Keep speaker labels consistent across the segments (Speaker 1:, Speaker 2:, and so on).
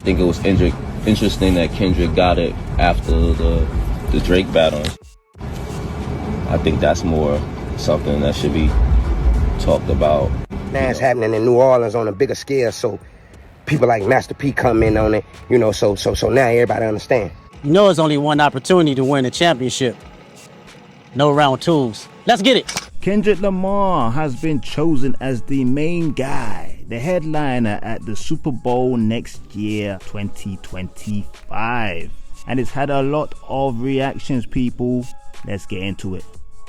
Speaker 1: I think it was interesting that Kendrick got it after the Drake battle. I think that's more something that should be talked about.
Speaker 2: Now it's happening in New Orleans on a bigger scale, so people like Master P come in on it, so now everybody understand.
Speaker 3: You know, it's only one opportunity to win a championship. No round twos. Let's get it.
Speaker 4: Kendrick Lamar has been chosen as the main guy, the headliner at the Super Bowl next year, 2025. And it's had a lot of reactions, people. Let's get into it.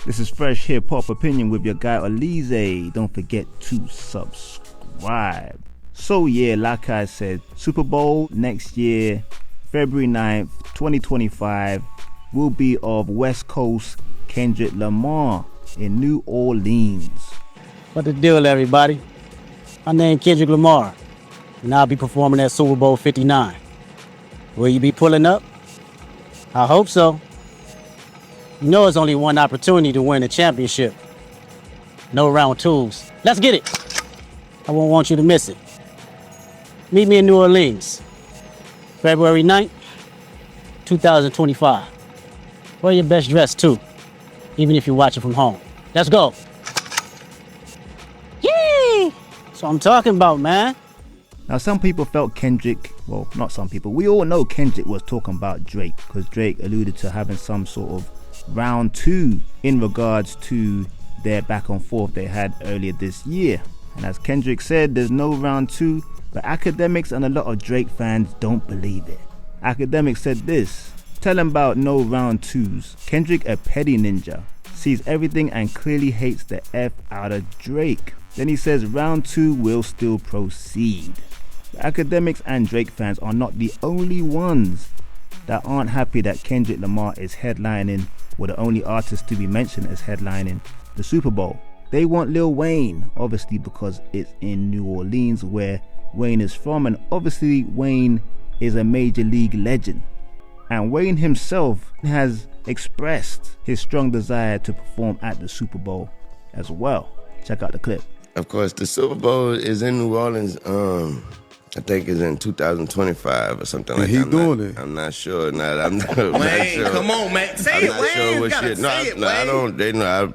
Speaker 4: This is Fresh Hip Hop Opinion with your guy Alize. Don't forget to subscribe. So yeah, like I said, Super Bowl next year, February 9th, 2025, will be of West Coast Kendrick Lamar in New Orleans.
Speaker 3: What the deal, everybody? My name Kendrick Lamar, and I'll be performing at Super Bowl 59. Will you be pulling up? I hope so. You know, it's only one opportunity to win a championship. No round twos. Let's get it. I won't want you to miss it. Meet me in New Orleans, February 9th, 2025. Wear your best dress too, even if you're watching from home. Let's go. Yay! That's what I'm talking about, man.
Speaker 4: Now, some people felt Kendrick, well, not some people, we all know Kendrick was talking about Drake, because Drake alluded to having some sort of round two in regards to their back and forth they had earlier this year. And as Kendrick said, there's no round two, but academics and a lot of Drake fans don't believe it. Academics said this: tell him about no round twos. Kendrick, a petty ninja, sees everything and clearly hates the F out of Drake. Then he says round two will still proceed. The academics and Drake fans are not the only ones that aren't happy that Kendrick Lamar is headlining, or the only artist to be mentioned as headlining, the Super Bowl. They want Lil Wayne, obviously because it's in New Orleans where Wayne is from, and obviously Wayne is a major league legend. And Wayne himself has expressed his strong desire to perform at the Super Bowl as well. Check out the clip.
Speaker 5: Of course, the Super Bowl is in New Orleans. I think it's in 2025 or something like that.
Speaker 6: He doing it.
Speaker 5: I'm not sure. I'm not
Speaker 7: Wayne,
Speaker 5: sure.
Speaker 7: come on, man. Say
Speaker 5: I'm
Speaker 7: it,
Speaker 5: not
Speaker 7: Wayne.
Speaker 5: sure what
Speaker 7: Gotta
Speaker 5: shit.
Speaker 7: say it,
Speaker 5: No, I
Speaker 7: Wayne.
Speaker 5: don't. They know.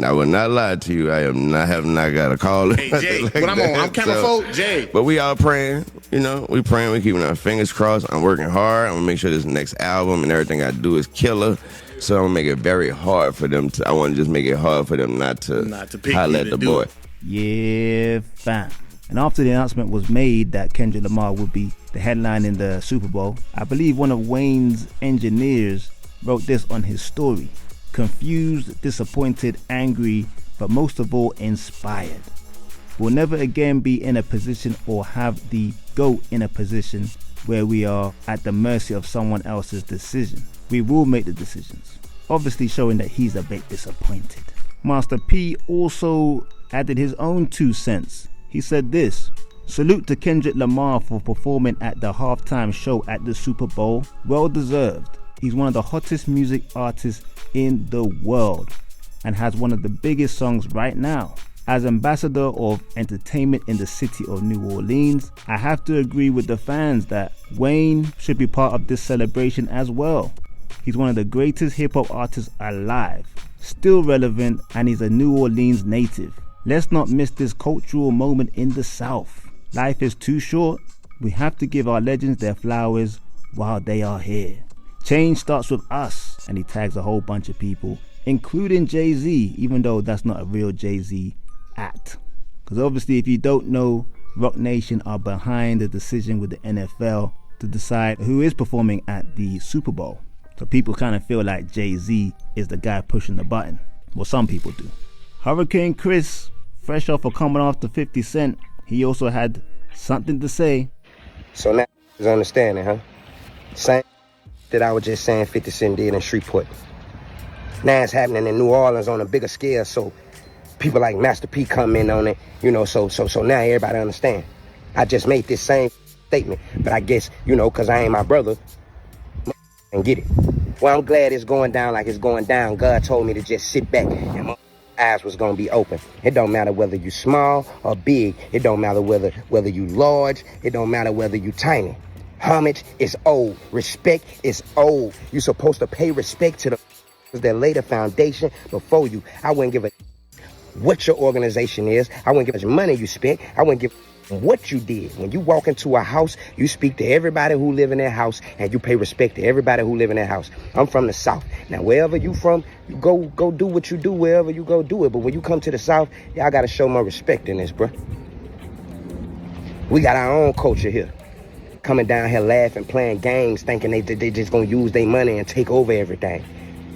Speaker 5: I will not lie to you. I have not got a call.
Speaker 7: Hey, Jay,
Speaker 5: like
Speaker 7: but I'm
Speaker 5: that.
Speaker 7: on. I'm camera folk, Jay.
Speaker 5: But we all praying. We praying. We keeping our fingers crossed. I'm working hard. I'm gonna make sure this next album and everything I do is killer. So I'm gonna make it very hard for them to. I want to just make it hard for them not to
Speaker 7: pick
Speaker 5: holler
Speaker 7: you
Speaker 5: at
Speaker 7: to
Speaker 5: the
Speaker 7: do
Speaker 5: boy.
Speaker 7: it.
Speaker 4: Yeah, fam. And after the announcement was made that Kendrick Lamar would be the headline in the Super Bowl, I believe one of Wayne's engineers wrote this on his story: confused, disappointed, angry, but most of all inspired. We'll never again be in a position or have the GOAT in a position where we are at the mercy of someone else's decision. We will make the decisions. Obviously showing that he's a bit disappointed. Master P also added his own 2 cents. He said this: salute to Kendrick Lamar for performing at the halftime show at the Super Bowl. Well deserved. He's one of the hottest music artists in the world and has one of the biggest songs right now. As ambassador of entertainment in the city of New Orleans, I have to agree with the fans that Wayne should be part of this celebration as well. He's one of the greatest hip-hop artists alive, still relevant, and he's a New Orleans native. Let's not miss this cultural moment in the South. Life is too short. We have to give our legends their flowers while they are here. Change starts with us. And he tags a whole bunch of people, including Jay-Z, even though that's not a real Jay-Z act. Because obviously, if you don't know, Roc Nation are behind the decision with the NFL to decide who is performing at the Super Bowl. So people kind of feel like Jay-Z is the guy pushing the button. Well, some people do. Hurricane Chris, fresh off of coming off the 50 Cent, he also had something to say.
Speaker 2: So now is understanding, huh? Same that I was just saying 50 Cent did in Shreveport. Now it's happening in New Orleans on a bigger scale, so people like Master P come in on it, so now everybody understand. I just made this same statement, but I guess, because I ain't my brother, and get it. Well, I'm glad it's going down like it's going down. God told me to just sit back and eyes was gonna be open. It don't matter whether you small or big. It don't matter whether you large. It don't matter whether you tiny. Homage is old. Respect is old. You supposed to pay respect to the that laid a foundation before you. I wouldn't give a what your organization is. I wouldn't give as money you spent. I wouldn't give what you did. When you walk into a house, you speak to everybody who live in that house, and you pay respect to everybody who live in that house. I'm from the South. Now, wherever you from, you go do what you do wherever you go do it. But when you come to the South, y'all got to show more respect in this, bro. We got our own culture here. Coming down here laughing, playing games, thinking they just going to use their money and take over everything.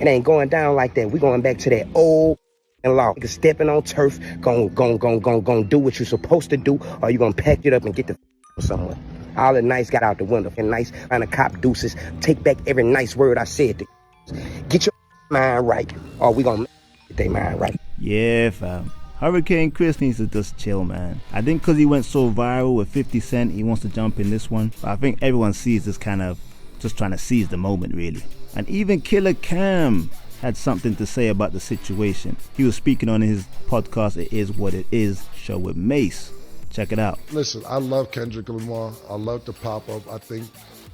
Speaker 2: It ain't going down like that. We going back to that old law. You stepping on turf, gon' do what you're supposed to do, or you gonna pack it up and get the somewhere. All the nice got out the window. And nice on the cop deuces. Take back every nice word I said. Get your mind right, or we gonna get their mind right.
Speaker 4: Yeah, fam. Hurricane Chris needs to just chill, man. I think because he went so viral with 50 Cent, he wants to jump in this one. But I think everyone sees this kind of just trying to seize the moment, really. And even Killer Cam had something to say about the situation. He was speaking on his podcast, It Is What It Is show with Mace. Check it out.
Speaker 6: Listen, I love Kendrick Lamar. I love the pop-up. I think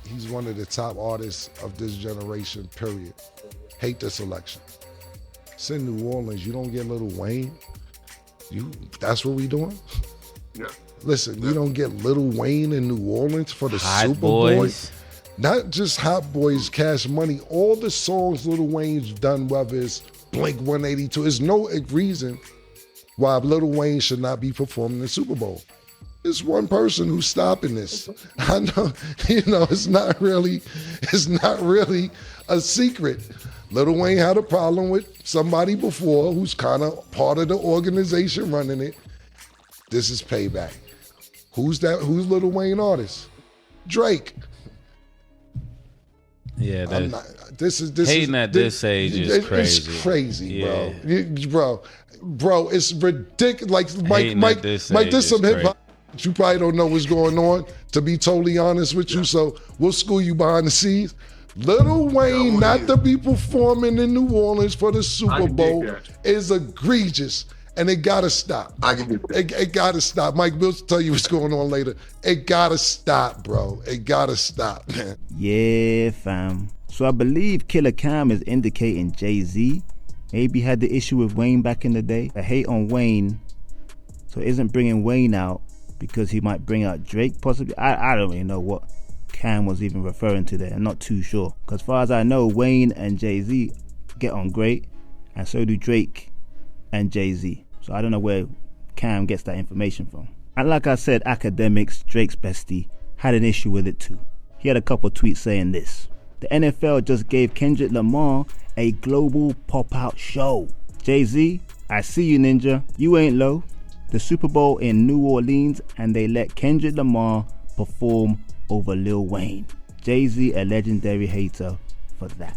Speaker 6: he's one of the top artists of this generation, period. Hate this election. It's in New Orleans. You don't get Lil Wayne. That's what we doing?
Speaker 8: Yeah.
Speaker 6: Listen, you don't get Lil Wayne in New Orleans for the
Speaker 8: Hot
Speaker 6: Super Bowl.
Speaker 8: Boys.
Speaker 6: Not just Hot Boys, Cash Money, all the songs Lil Wayne's done, whether it's Blink 182, there's no reason why Lil Wayne should not be performing the Super Bowl. It's one person who's stopping this. I know, it's not really a secret. Lil Wayne had a problem with somebody before who's kind of part of the organization running it. This is payback. Who's that? Who's Lil Wayne artist? Drake.
Speaker 8: Yeah,
Speaker 6: this
Speaker 8: hating at this age is crazy.
Speaker 6: It's crazy,
Speaker 8: Yeah.
Speaker 6: bro. It's ridiculous. Like Mike, this some hip hop. You probably don't know what's going on. To be totally honest with you, so we'll school you behind the scenes. Lil Wayne not to be performing in New Orleans for the Super Bowl is egregious. And it gotta stop. It gotta stop. Mike Mills will tell you what's going on later. It gotta stop, bro. It gotta stop, man.
Speaker 4: Yeah, fam. So I believe Killer Cam is indicating Jay-Z maybe had the issue with Wayne back in the day. The hate on Wayne, so isn't bringing Wayne out because he might bring out Drake possibly. I don't really know what Cam was even referring to there. I'm not too sure. Because as far as I know, Wayne and Jay-Z get on great, and so do Drake and Jay-Z. So I don't know where Cam gets that information from. And like I said, Academics, Drake's bestie, had an issue with it too. He had a couple tweets saying this: the NFL just gave Kendrick Lamar a global pop-out show. Jay-Z, I see you, ninja. You ain't low. The Super Bowl in New Orleans, and they let Kendrick Lamar perform over Lil Wayne. Jay-Z, a legendary hater for that.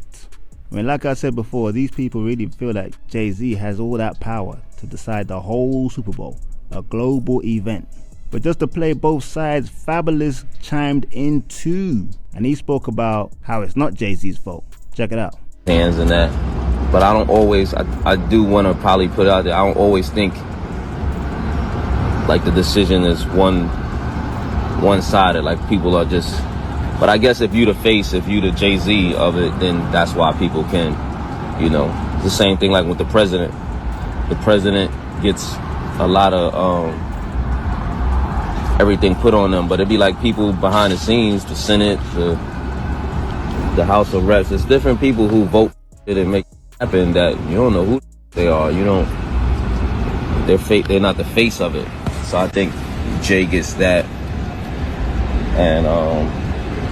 Speaker 4: I mean, like I said before, these people really feel like Jay-Z has all that power to decide the whole Super Bowl, a global event. But just to play both sides, Fabulous chimed in too, and he spoke about how it's not Jay-Z's fault. Check it out.
Speaker 1: Hands in that, but I don't always, I do want to probably put out there, I don't always think like the decision is one-sided, like people are just, but I guess if you the face, if you the Jay-Z of it, then that's why people can, it's the same thing like with the president. The president gets a lot of everything put on them, but it'd be like people behind the scenes, the Senate, the House of Reps. It's different people who vote it and make it happen that you don't know who they are. They're not the face of it. So I think Jay gets that, and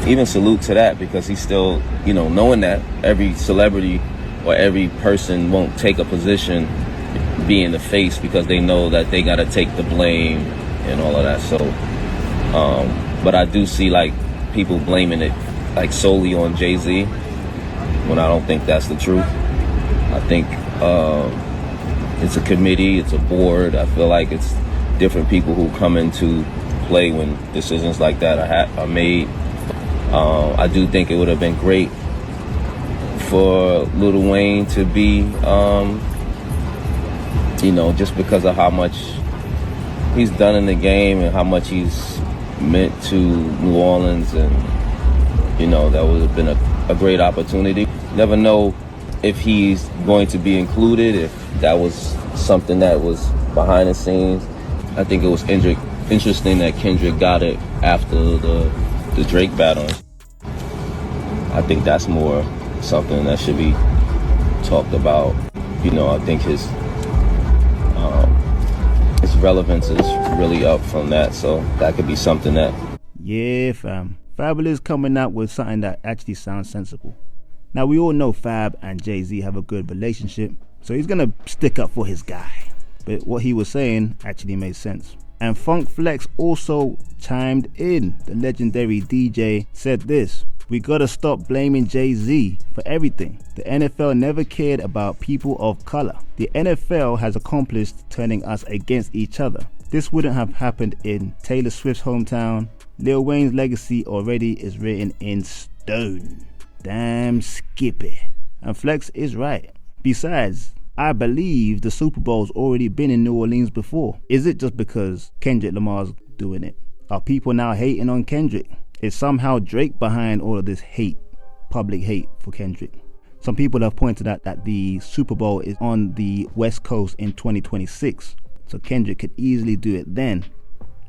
Speaker 1: even salute to that, because he's still, knowing that every celebrity or every person won't take a position being the face because they know that they got to take the blame and all of that. So, but I do see like people blaming it like solely on Jay-Z when I don't think that's the truth. I think it's a committee, it's a board. I feel like it's different people who come into play when decisions like that are made. I do think it would have been great for Lil Wayne to be you know, just because of how much he's done in the game and how much he's meant to New Orleans, and you know, that would have been a great opportunity. Never know if he's going to be included, if that was something that was behind the scenes. I think it was interesting that Kendrick got it after the Drake battle. I think that's more something that should be talked about. You know, I think his relevance is really up from that, so that could be something that.
Speaker 4: Yeah, fam. Fabulous coming out with something that actually sounds sensible. Now, we all know Fab and Jay-Z have a good relationship, so he's gonna stick up for his guy. But what he was saying actually made sense. And Funk Flex also chimed in. The legendary DJ said this: "We gotta stop blaming Jay-Z for everything. The NFL never cared about people of color. The NFL has accomplished turning us against each other. This wouldn't have happened in Taylor Swift's hometown. Lil Wayne's legacy already is written in stone." Damn Skippy. And Flex is right. Besides, I believe the Super Bowl's already been in New Orleans before. Is it just because Kendrick Lamar's doing it? Are people now hating on Kendrick? Is somehow Drake behind all of this hate, public hate for Kendrick? Some people have pointed out that the Super Bowl is on the West Coast in 2026, so Kendrick could easily do it then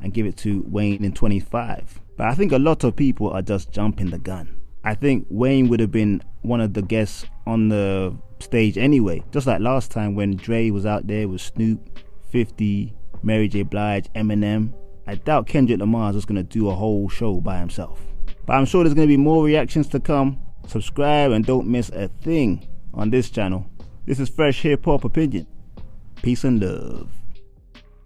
Speaker 4: and give it to Wayne in 25. But I think a lot of people are just jumping the gun. I think Wayne would have been one of the guests on the stage anyway, just like last time when Dre was out there with Snoop, 50, Mary J. Blige, Eminem. I doubt Kendrick Lamar is just going to do a whole show by himself. But I'm sure there's going to be more reactions to come. Subscribe and don't miss a thing on this channel. This is Fresh Hip Hop Opinion. Peace and love.